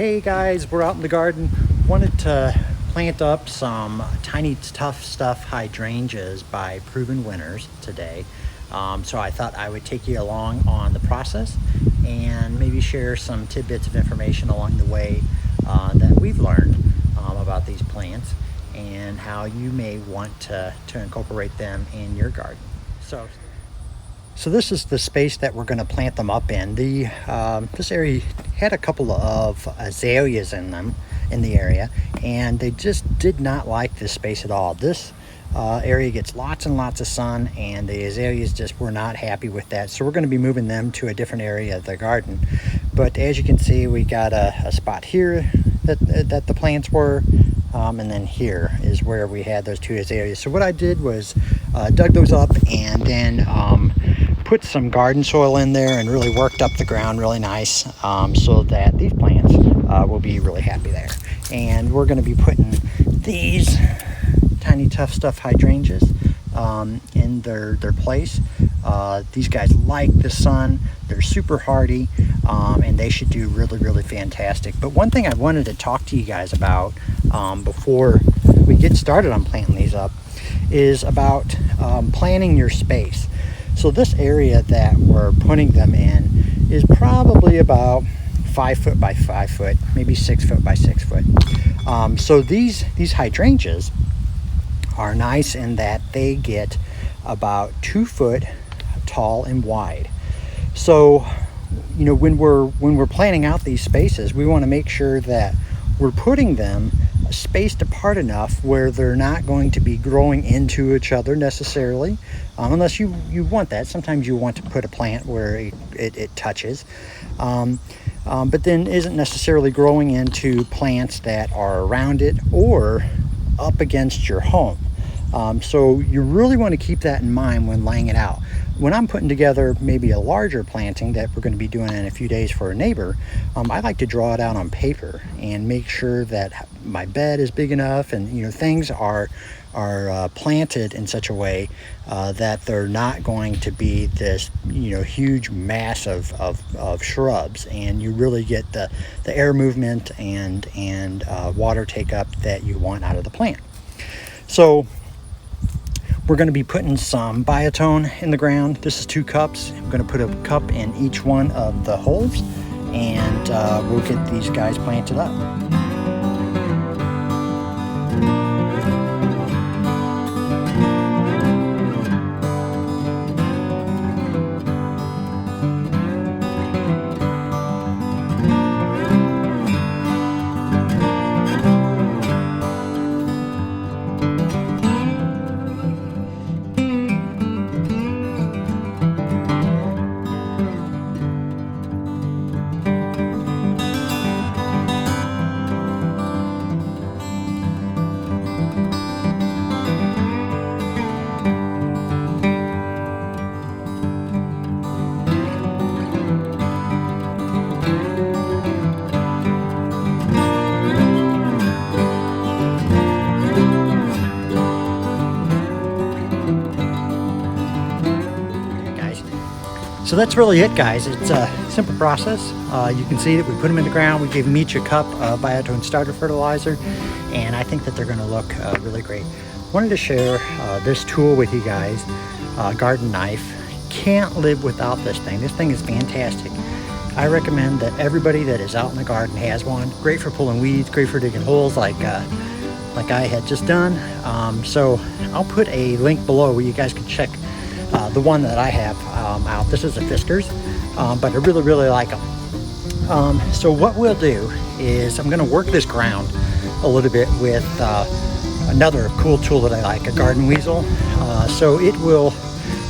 Hey guys, we're out in the garden. Wanted to plant up some Tiny Tuff Stuff Hydrangeas by Proven Winners today. So I thought I would take you along on the process and maybe share some tidbits of information along the way that we've learned about these plants and how you may want to incorporate them in your garden. So this is the space that we're going to plant them up in. This area had a couple of azaleas in the area, and they just did not like this space at all. This area gets lots and lots of sun, and the azaleas just were not happy with that. So we're going to be moving them to a different area of the garden. But as you can see, we got a spot here that the plants were, and then here is where we had those two azaleas. So what I did was dug those up and then put some garden soil in there and really worked up the ground really nice, so that these plants will be really happy there. And we're going to be putting these Tiny Tuff Stuff Hydrangeas in their place. These guys like the sun, they're super hardy, and they should do really fantastic. But one thing I wanted to talk to you guys about before we get started on planting these up is about planning your space. So this area that we're putting them in is probably about 5 foot by 5 foot, maybe 6 foot by 6 foot. So these hydrangeas are nice in that they get about 2 foot tall and wide. So, you know, when we're planning out these spaces, we want to make sure that we're putting them spaced apart enough where they're not going to be growing into each other necessarily, unless you want that. Sometimes you want to put a plant where it touches, but then isn't necessarily growing into plants that are around it or up against your home. So you really want to keep that in mind when laying it out. When I'm putting together maybe a larger planting that we're going to be doing in a few days for a neighbor, I like to draw it out on paper and make sure that my bed is big enough, and you know, things are planted in such a way that they're not going to be this, you know, huge mass of shrubs, and you really get the air movement and water take up that you want out of the plant. So we're going to be putting some biotone in the ground. This is 2 cups. I'm going to put a cup in each one of the holes, and we'll get these guys planted up. So that's really it, guys. It's a simple process. You can see that we put them in the ground. We gave them each a cup of biotone starter fertilizer, and I think that they're going to look really great. Wanted to share this tool with you guys, garden knife. Can't live without this thing. This thing is fantastic. I recommend that everybody that is out in the garden has one. Great for pulling weeds, great for digging holes like I had just done. So I'll put a link below where you guys can check the one that I have out. This is a Fisker's, but I really like them. So what we'll do is I'm going to work this ground a little bit with another cool tool that I like, a garden weasel. So it will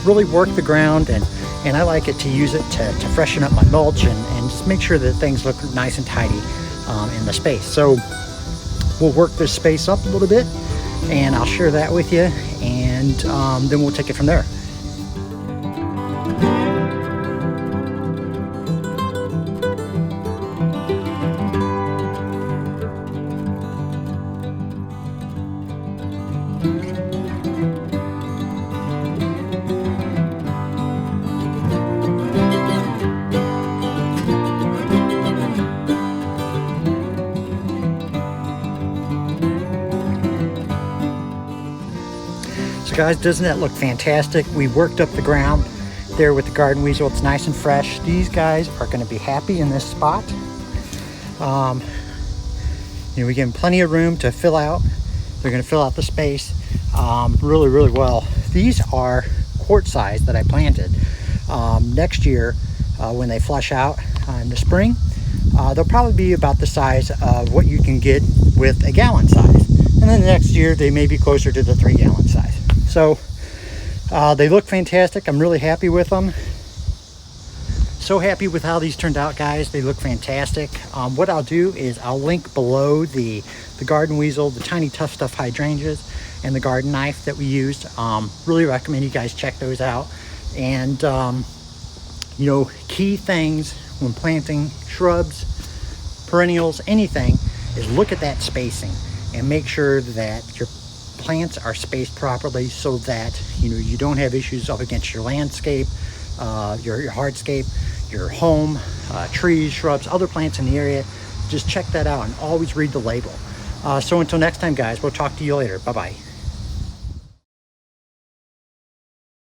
really work the ground, and I like it to use it to freshen up my mulch and just make sure that things look nice and tidy in the space. So we'll work this space up a little bit, and I'll share that with you, and then we'll take it from there. guys, doesn't that look fantastic? We worked up the ground there with the garden weasel. It's nice and fresh. These guys are going to be happy in this spot. You know, we give them plenty of room to fill out. They're going to fill out the space really, really well. These are quart size that I planted. Next year, when they flush out in the spring, they'll probably be about the size of what you can get with a gallon size. And then the next year, they may be closer to the 3-gallon size. So they look fantastic. I'm really happy with them. So happy with how these turned out, guys. They look fantastic. What I'll do is I'll link below the garden weasel, the Tiny Tuff Stuff Hydrangeas, and the garden knife that we used. Really recommend you guys check those out. And you know, key things when planting shrubs, perennials, anything, is look at that spacing and make sure that your plants are spaced properly so that you don't have issues up against your landscape, your hardscape, your home, trees, shrubs, other plants in the area. Just check that out and always read the label. So until next time, guys, we'll talk to you later. Bye-bye.